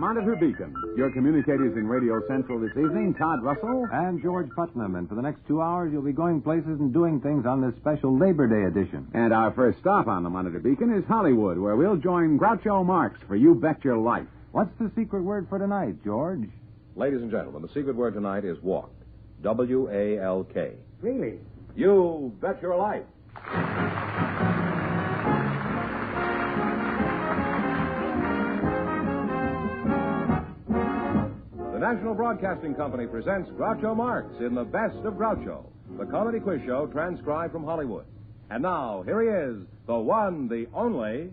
Monitor Beacon. Your communicators in Radio Central this evening, Todd Russell. And George Putnam. And for the next 2 hours, you'll be going places and doing things on this special Labor Day edition. And our first stop on the Monitor Beacon is Hollywood, where we'll join Groucho Marx for You Bet Your Life. What's the secret word for tonight, George? Ladies and gentlemen, the secret word tonight is walk. W-A-L-K. Really? You bet your life. The National Broadcasting Company presents Groucho Marx in The Best of Groucho, the comedy quiz show transcribed from Hollywood. And now, here he is, the one, the only...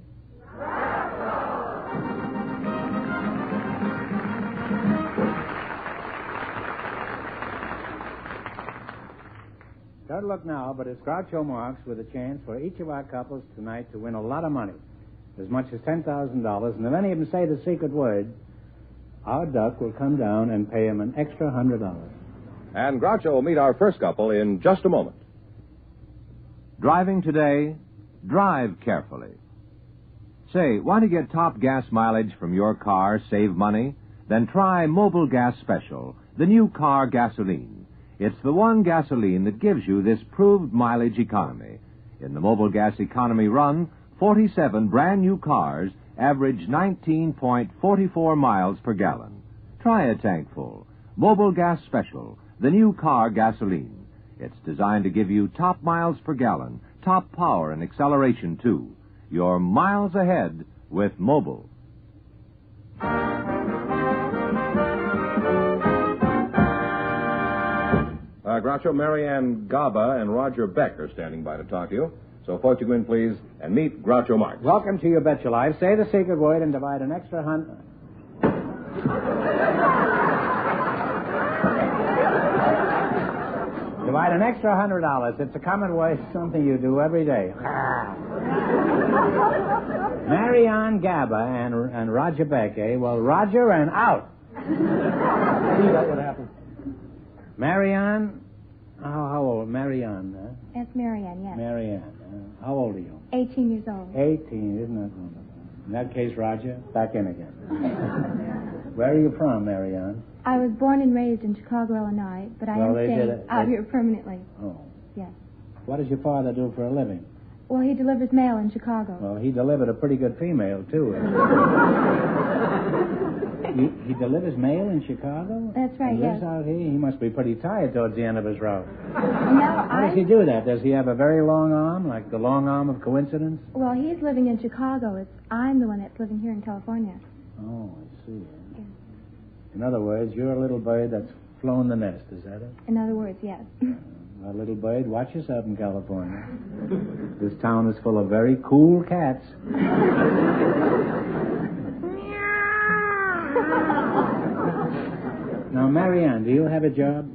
Good luck now, but it's Groucho Marx with a chance for each of our couples tonight to win a lot of money, as much as $10,000. And if any of them say the secret word, our duck will come down and pay him an extra $100. And Groucho will meet our first couple in just a moment. Driving today, drive carefully. Say, want to get top gas mileage from your car, save money? Then try Mobile Gas Special, the new car gasoline. It's the one gasoline that gives you this proved mileage economy. In the Mobile Gas Economy run, 47 brand-new cars average 19.44 miles per gallon. Try a tank full. Mobile Gas Special, the new car gasoline. It's designed to give you top miles per gallon, top power and acceleration, too. You're miles ahead with Mobile. Groucho, Marianne Gaba and Roger Beck are standing by to talk to you. So, folks, you go in, please, and meet Groucho Marx. Welcome to You Bet Your Life. Say the secret word and divide an extra $100. Divide an extra $100. It's a common way, something you do every day. Marianne Gaba and Roger Beck, eh? Well, Roger and out. See, that's what happened. Marianne, how old? Marianne, huh? That's Marianne, yes. Marianne, how old are you? 18 years old. 18, isn't that wonderful? In that case, Roger, back in again. Where are you from, Marianne? I was born and raised in Chicago, Illinois, but I am staying out here permanently. Oh. Yes. What does your father do for a living? Well, he delivers mail in Chicago. Well, he delivered a pretty good female, too. He delivers mail in Chicago? That's right, he lives yes. out here? He must be pretty tired towards the end of his route. How does he do that? Does he have a very long arm, like the long arm of coincidence? Well, he's living in Chicago. I'm the one that's living here in California. Oh, I see. Yes. In other words, you're a little bird that's flown the nest, is that it? In other words, yes. A little bird, watch yourself in California. This town is full of very cool cats. Now, Marianne, do you have a job?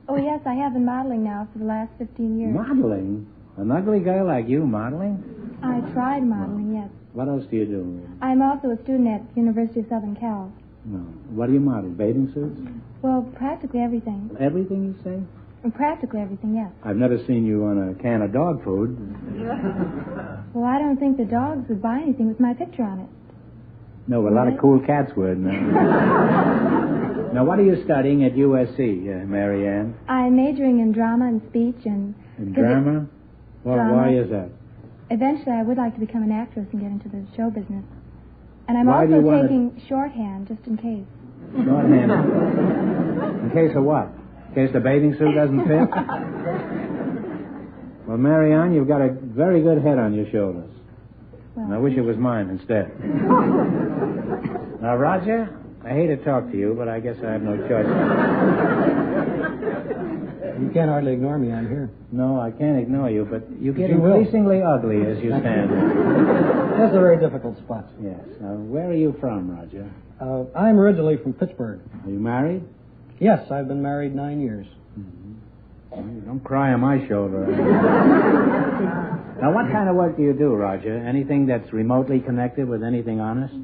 Oh, yes, I have been modeling now for the last 15 years. Modeling? An ugly girl like you modeling? I tried modeling, yes. What else do you do? I'm also a student at the University of Southern Cal. No. What do you model? Bathing suits? Well, practically everything. Everything, you say? Practically everything, yes. I've never seen you on a can of dog food. Well, I don't think the dogs would buy anything with my picture on it. No, but a lot of cool cats would. Now, what are you studying at USC, Marianne? I'm majoring in drama and speech and... In drama? Well, drama. Why is that? Eventually, I would like to become an actress and get into the show business. And I'm Why do also you taking shorthand, just in case. Shorthand? In case of what? In case the bathing suit doesn't fit? Well, Marianne, you've got a very good head on your shoulders. Well, And I wish it was mine instead. Now, Roger, I hate to talk to you, but I guess I have no choice. You can't hardly ignore me. I'm here. No, I can't ignore you, but you get You will. increasingly ugly as you stand there. That's a very difficult spot. Yes. Now, where are you from, Roger? I'm originally from Pittsburgh. Are you married? Yes, I've been married 9 years. Mm-hmm. Don't cry on my shoulder. Now, what kind of work do you do, Roger? Anything that's remotely connected with anything honest?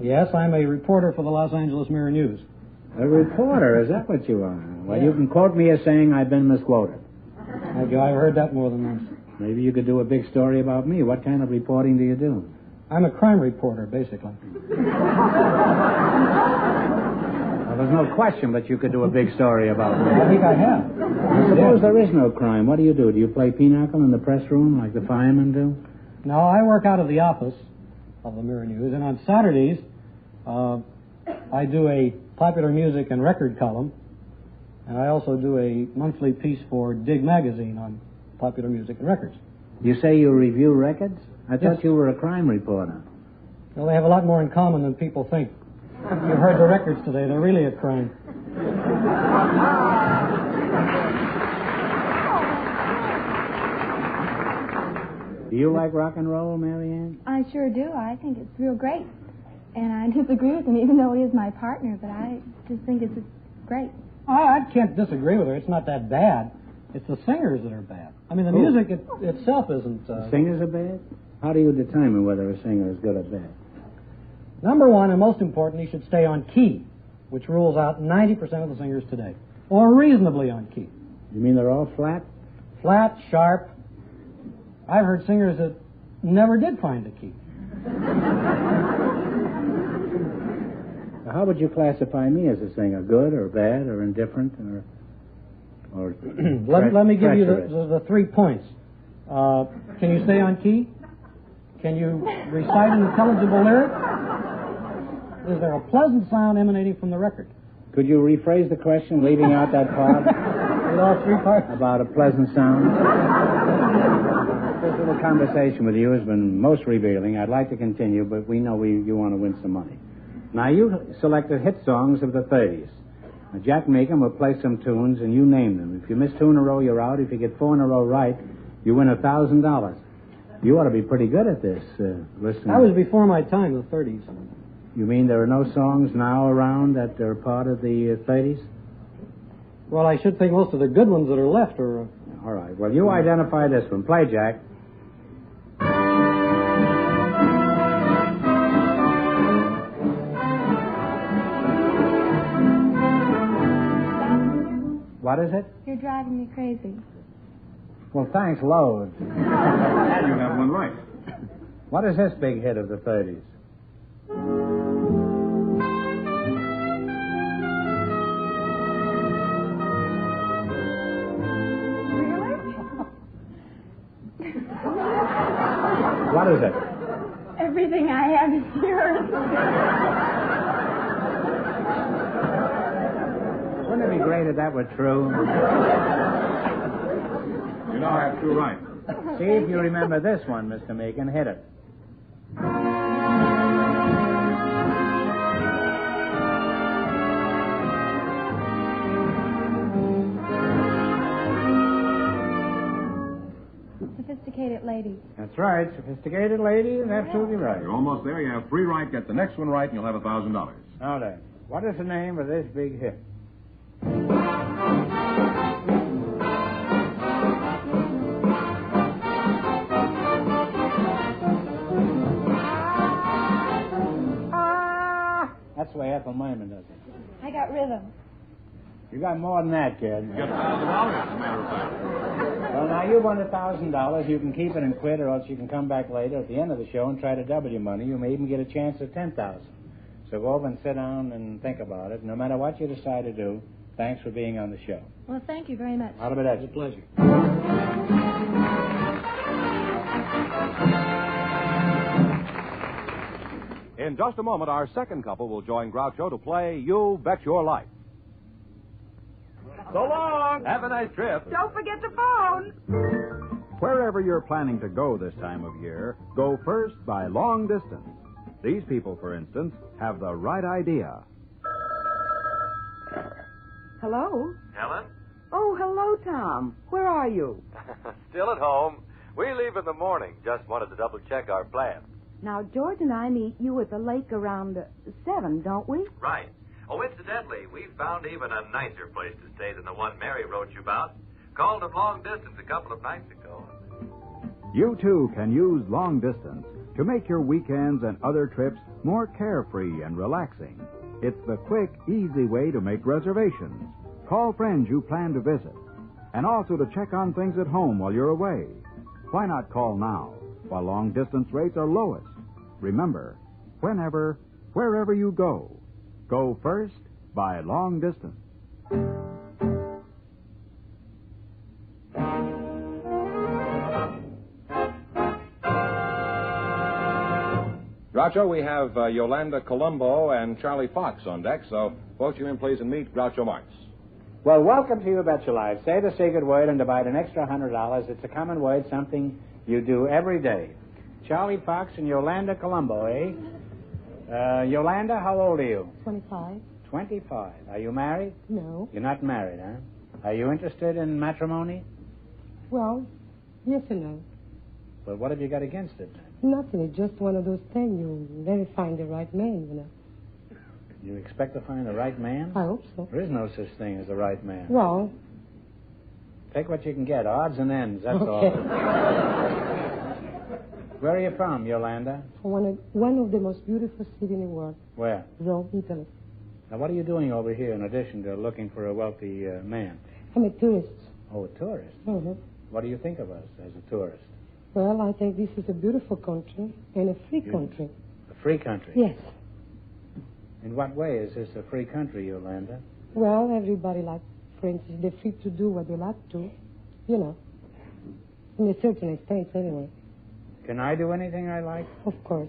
Yes, I'm a reporter for the Los Angeles Mirror News. A reporter? Is that what you are? Well, you can quote me as saying I've been misquoted. I've heard that more than once. Maybe you could do a big story about me. What kind of reporting do you do? I'm a crime reporter, basically. There's no question but you could do a big story about me. I think I have. Suppose there is no crime. What do? Do you play pinochle in the press room like the firemen do? No, I work out of the office of the Mirror News, and on Saturdays, I do a popular music and record column, and I also do a monthly piece for Dig magazine on popular music and records. You say you review records? I thought Yes. you were a crime reporter. Well, they have a lot more in common than people think. You heard the records today. They're really a crime. Do you like rock and roll, Marianne? I sure do. I think it's real great. And I disagree with him, even though he is my partner, but I just think it's great. I can't disagree with her. It's not that bad. It's the singers that are bad. I mean, the music itself isn't... The singers are bad? How do you determine whether a singer is good or bad? Number one, and most important, he should stay on key, which rules out 90% of the singers today. Or reasonably on key. You mean they're all flat? Flat, sharp. I've heard singers that never did find a key. How would you classify me as a singer? Good or bad or indifferent or Let me give you treacherous? the 3 points. Can you stay on key? Can you recite an intelligible lyric? Is there a pleasant sound emanating from the record? Could you rephrase the question, leaving out that part? With all 3 parts? About a pleasant sound? This little conversation with you has been most revealing. I'd like to continue, but we know you want to win some money. Now, you selected hit songs of the 30s. Now, Jack Meighan will play some tunes, and you name them. If you miss 2 in a row, you're out. If you get 4 in a row right, you win $1,000. You ought to be pretty good at this, listening. That was before my time, the 30s. You mean there are no songs now around that are part of the 30s? Well, I should think most of the good ones that are left are... All right. Well, you identify this one. Play, Jack. What is it? You're driving me crazy. Well, thanks, loads. You got one right. What is this big hit of the 30s? What is it? Everything I have is yours. Wouldn't it be great if that were true? You now have 2 right. See if you remember this one, Mr. Meighan. Hit it. Sophisticated lady. That's right. Sophisticated lady is absolutely right. You're almost there. You have 3 right. Get the next one right, and you'll have $1,000. Now then, what is the name of this big hit? That's the way Ethel Merman does it. I got rhythm. You got more than that, kid. You got $1,000, as a matter of fact. Well, now you won $1,000. You can keep it and quit, or else you can come back later at the end of the show and try to double your money. You may even get a chance at $10,000. So go over and sit down and think about it. No matter what you decide to do, thanks for being on the show. Well, thank you very much. It's a pleasure. In just a moment, our second couple will join Groucho to play You Bet Your Life. So long. Have a nice trip. Don't forget the phone. Wherever you're planning to go this time of year, go first by long distance. These people, for instance, have the right idea. Hello? Helen? Oh, hello, Tom. Where are you? Still at home. We leave in the morning. Just wanted to double check our plans. Now, George and I meet you at the lake around 7, don't we? Right. Oh, incidentally, we found even a nicer place to stay than the one Mary wrote you about. Called them long distance a couple of nights ago. You, too, can use long distance to make your weekends and other trips more carefree and relaxing. It's the quick, easy way to make reservations, call friends you plan to visit, and also to check on things at home while you're away. Why not call now, while long-distance rates are lowest? Remember, whenever, wherever you go, go first by Long Distance. Groucho, we have Yolanda Colombo and Charlie Fox on deck, so both you in, please, and meet Groucho Marx. Well, welcome to You Bet Your Life. Say the secret word and divide an extra $100. It's a common word, something you do every day. Charlie Fox and Yolanda Colombo, eh? Yolanda, how old are you? 25. 25. Are you married? No. You're not married, huh? Are you interested in matrimony? Well, yes and no. Well, what have you got against it? Nothing. It's just one of those things. You never find the right man, you know. You expect to find the right man? I hope so. There is no such thing as the right man. Well. Take what you can get, odds and ends, that's Okay. all. Where are you from, Yolanda? One of the most beautiful cities in the world. Where? Rome, Italy. Now, what are you doing over here in addition to looking for a wealthy man? I'm a tourist. Oh, a tourist? Mm-hmm. What do you think of us as a tourist? Well, I think this is a beautiful country and a free country. A free country? Yes. In what way is this a free country, Yolanda? Well, everybody likes, for instance, they're free to do what they like to, you know. In a certain extent, anyway. Can I do anything I like? Of course.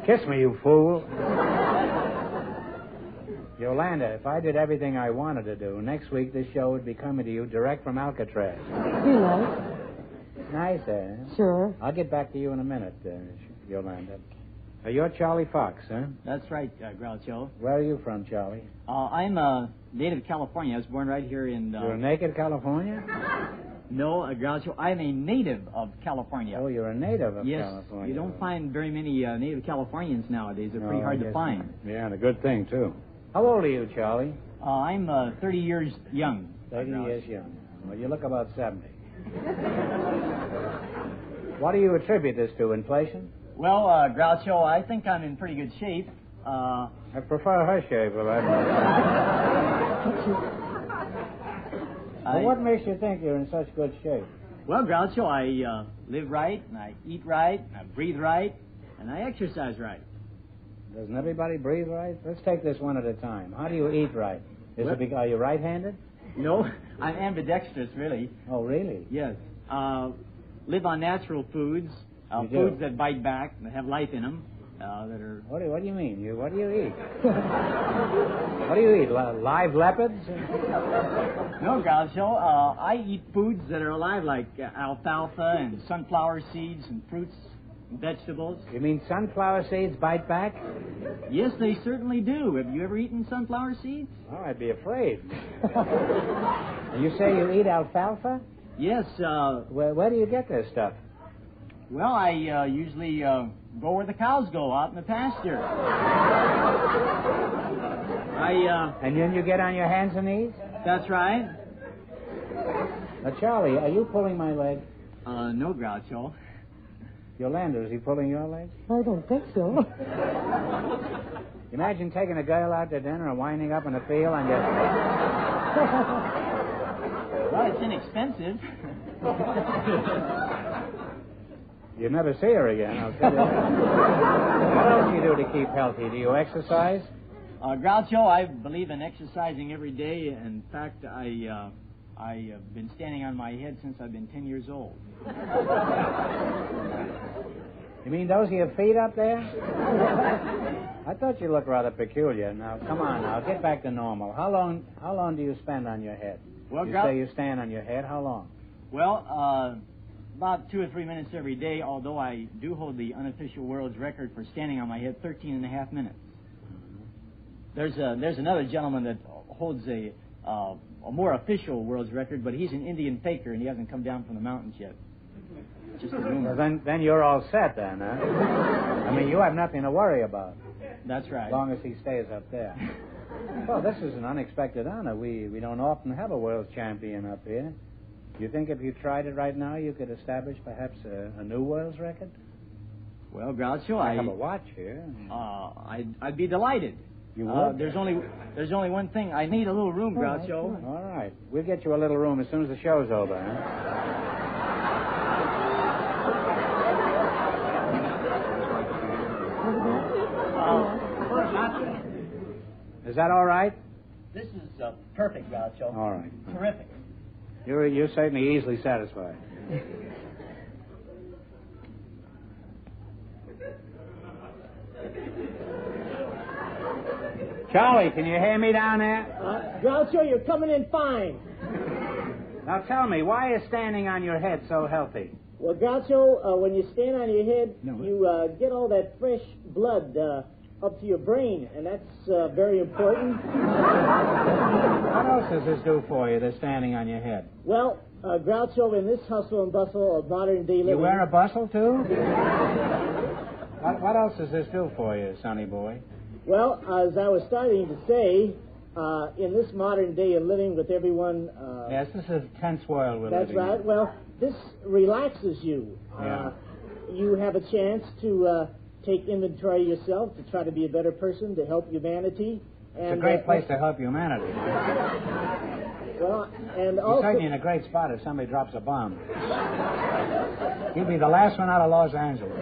Kiss me, you fool. Yolanda, if I did everything I wanted to do, next week this show would be coming to you direct from Alcatraz. Be nice. Nice, eh? Sure. I'll get back to you in a minute, Yolanda. You're Charlie Fox, huh? That's right, Groucho. Where are you from, Charlie? I'm a native of California. I was born right here in... You're a naked California? No, Groucho, I'm a native of California. Oh, you're a native of yes, California. You don't find very many native Californians nowadays. They're pretty hard to find. Yeah, and a good thing, too. How old are you, Charlie? I'm 30 years young. 30 years young. Well, you look about 70. What do you attribute this to, inflation? Well, Groucho, I think I'm in pretty good shape. I prefer her shape, but Well, what makes you think you're in such good shape? Well, Groucho, I live right, and I eat right, and I breathe right, and I exercise right. Doesn't everybody breathe right? Let's take this one at a time. How do you eat right? Are you right-handed? No, I'm ambidextrous, really. Oh, really? Yes. Live on natural foods, foods that bite back, that have life in them, that are... What do you mean? What do you eat? What do you eat? Live leopards? No, Groucho. I eat foods that are alive, like alfalfa and sunflower seeds and fruits and vegetables. You mean sunflower seeds bite back? Yes, they certainly do. Have you ever eaten sunflower seeds? Oh, I'd be afraid. And you say you eat alfalfa? Yes. Where do you get this stuff? Well, I usually go where the cows go, out in the pasture. And then you get on your hands and knees? That's right. Now, Charlie, are you pulling my leg? No, Groucho. Yolanda, is he pulling your leg? I don't think so. Imagine taking a girl out to dinner and winding up in a field and just... Well, it's inexpensive. You'll never see her again, I'll tell you that. What else do you do to keep healthy? Do you exercise? Groucho, I believe in exercising every day. In fact, I've been standing on my head since I've been 10 years old. You mean those are your feet up there? I thought you looked rather peculiar. Now, come on now, get back to normal. How long do you spend on your head? Well, you say you stand on your head. How long? Well, about 2 or 3 minutes every day, although I do hold the unofficial world's record for standing on my head 13 and a half minutes. There's another gentleman that holds a more official world's record, but he's an Indian faker, and he hasn't come down from the mountains yet. Just a rumor. Well, then you're all set then, huh? I mean, you have nothing to worry about. That's right. As long as he stays up there. Well, this is an unexpected honor. We don't often have a world champion up here. Do you think if you tried it right now, you could establish perhaps a new world's record? Well, Groucho, I have a watch here. I'd be delighted. You would? There's only one thing. I need a little room, Groucho. All right. We'll get you a little room as soon as the show's over, huh? Is that all right? This is perfect, Groucho. All right. Terrific. You're certainly easily satisfied. Charlie, can you hear me down there? Groucho, you're coming in fine. Now tell me, why is standing on your head so healthy? Well, Groucho, when you stand on your head, you get all that fresh blood up to your brain, and that's very important. What else does this do for you, this standing on your head? Well, Groucho, in this hustle and bustle of modern day living... You wear a bustle, too? What else does this do for you, sonny boy? Well, as I was starting to say, in this modern day of living with everyone... yes, this is a tense world we're living in. That's right. Well, this relaxes you. Yeah. You have a chance to take inventory yourself, to try to be a better person, to help humanity. And, it's a great place to help humanity. Well, and you're also... certainly in a great spot if somebody drops a bomb. You'll be the last one out of Los Angeles.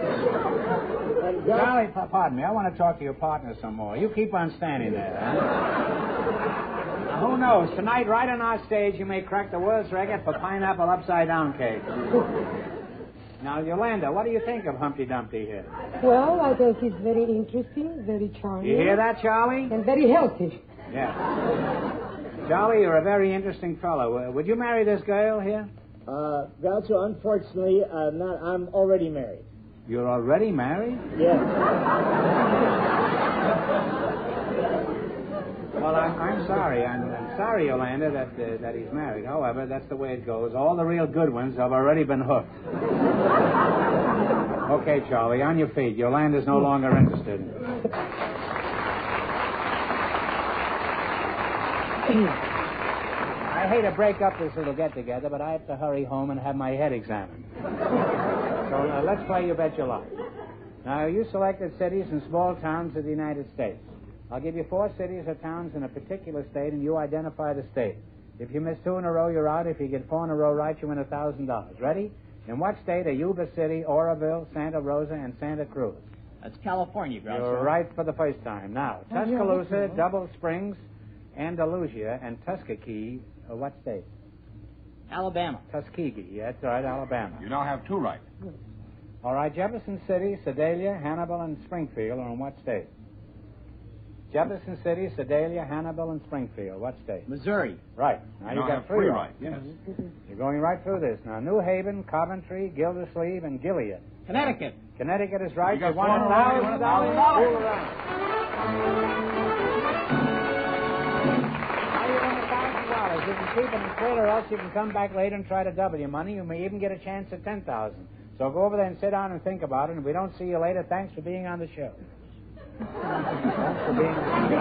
Charlie, pardon me, I want to talk to your partner some more. You keep on standing there. Now, who knows? Tonight, right on our stage, you may crack the world's record for pineapple upside-down cake. Now, Yolanda, what do you think of Humpty Dumpty here? Well, I think he's very interesting, very charming. You hear that, Charlie? And very healthy. Yeah. Charlie, you're a very interesting fellow. Would you marry this girl here? Groucho, unfortunately, I'm already married. You're already married? Yes. Well, I'm sorry. I'm sorry, Yolanda, that he's married. However, that's the way it goes. All the real good ones have already been hooked. Okay, Charlie, on your feet. Yolanda's no longer interested. I hate to break up this little get-together, but I have to hurry home and have my head examined. So let's play You Bet Your Life. Now, you selected cities and small towns of the United States. I'll give you 4 cities or towns in a particular state, and you identify the state. If you miss 2 in a row, you're out. If you get 4 in a row right, you win $1,000. Ready? In what state are Yuba City, Oroville, Santa Rosa, and Santa Cruz? That's California, Groucho. You're right for the first time. Now, Tuscaloosa, Double Springs, Andalusia, and Tuskegee, what state? Alabama. Tuskegee, that's right, Alabama. You now have 2 right. All right, Jefferson City, Sedalia, Hannibal, and Springfield are in what state? Jefferson City, Sedalia, Hannibal, and Springfield. What state? Missouri. Right. Now you got 3 right. Yes. You're going right through this. Now, New Haven, Coventry, Gildersleeve, and Gilead. Connecticut. Connecticut is right. You got $1,000. You can keep it in quid, or else you can come back later and try to double your money. You may even get a chance at $10,000. So go over there and sit down and think about it. And if we don't see you later, thanks for being on the show. Thanks for being on the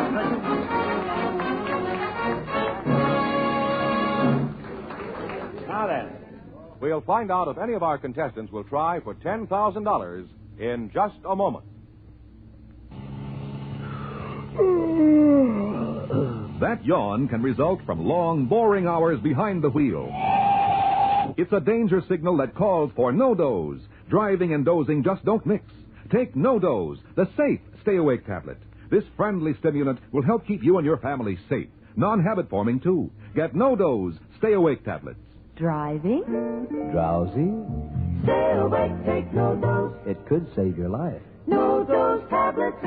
show. Now then. We'll find out if any of our contestants will try for $10,000 in just a moment. That yawn can result from long, boring hours behind the wheel. It's a danger signal that calls for NoDoz. Driving and dozing just don't mix. Take NoDoz, the safe stay-awake tablet. This friendly stimulant will help keep you and your family safe. Non-habit forming, too. Get NoDoz stay-awake tablets. Driving? Drowsy? Stay awake, take NoDoz. It could save your life. NoDoz tablets.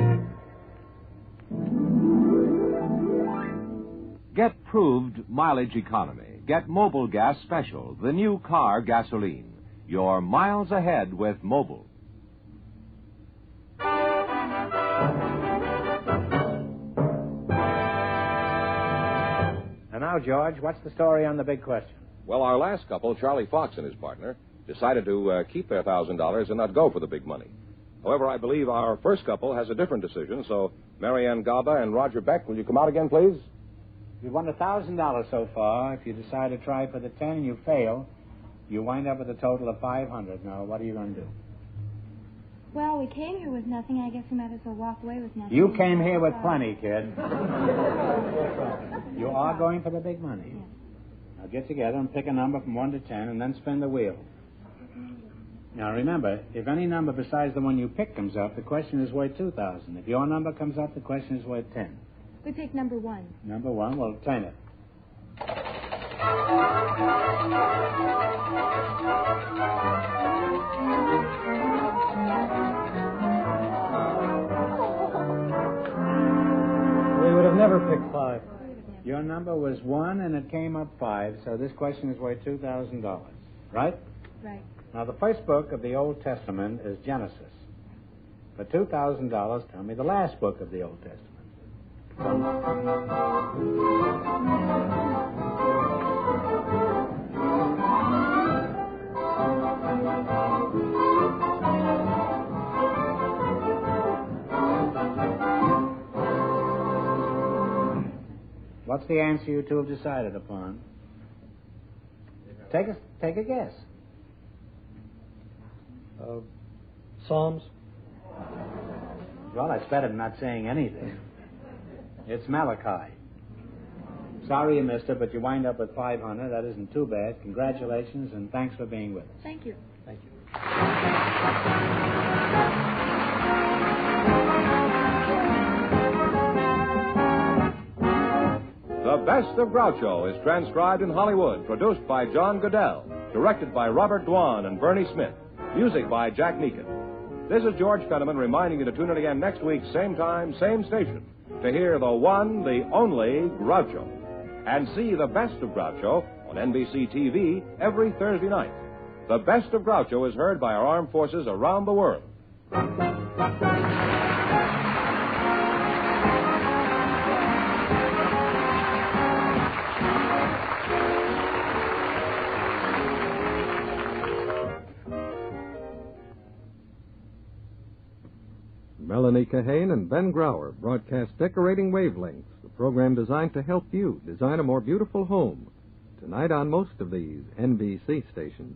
Get proved mileage economy. Get Mobil Gas Special, the new car gasoline. You're miles ahead with Mobil. And now, George, what's the story on the big question? Well, our last couple, Charlie Fox and his partner, decided to keep their $1,000 and not go for the big money. However, I believe our first couple has a different decision, so Marianne Gaba and Roger Beck, will you come out again, please? You've won $1,000 so far. If you decide to try for the 10 and you fail, you wind up with a total of $500. Now, what are you going to do? Well, we came here with nothing. I guess we might as well walk away with nothing. You came here with plenty, kid. You are going for the big money. Yes. Now, get together and pick a number from 1 to 10 and then spin the wheel. Now, remember, if any number besides the one you picked comes up, the question is worth $2,000. If your number comes up, the question is worth 10. We pick number 1. Number 1, we'll turn it. We would have never picked 5. Your number was 1, and it came up 5, so this question is worth $2,000. Right? Right. Now, the first book of the Old Testament is Genesis. For $2,000, tell me the last book of the Old Testament. What's the answer you two have decided upon? Take a guess. Psalms? Well, that's better than not saying anything. It's Malachi. Sorry you missed it, but you wind up with 500. That isn't too bad. Congratulations, and thanks for being with us. Thank you. Thank you. The Best of Groucho is transcribed in Hollywood, produced by John Goodell, directed by Robert Dwan and Bernie Smith, music by Jack Meighan. This is George Fenneman reminding you to tune in again next week, same time, same station, to hear the one, the only Groucho. And see The Best of Groucho on NBC TV every Thursday night. The Best of Groucho is heard by our armed forces around the world. Melanie Kahane and Ben Grauer broadcast Decorating Wavelengths, the program designed to help you design a more beautiful home. Tonight on most of these NBC stations.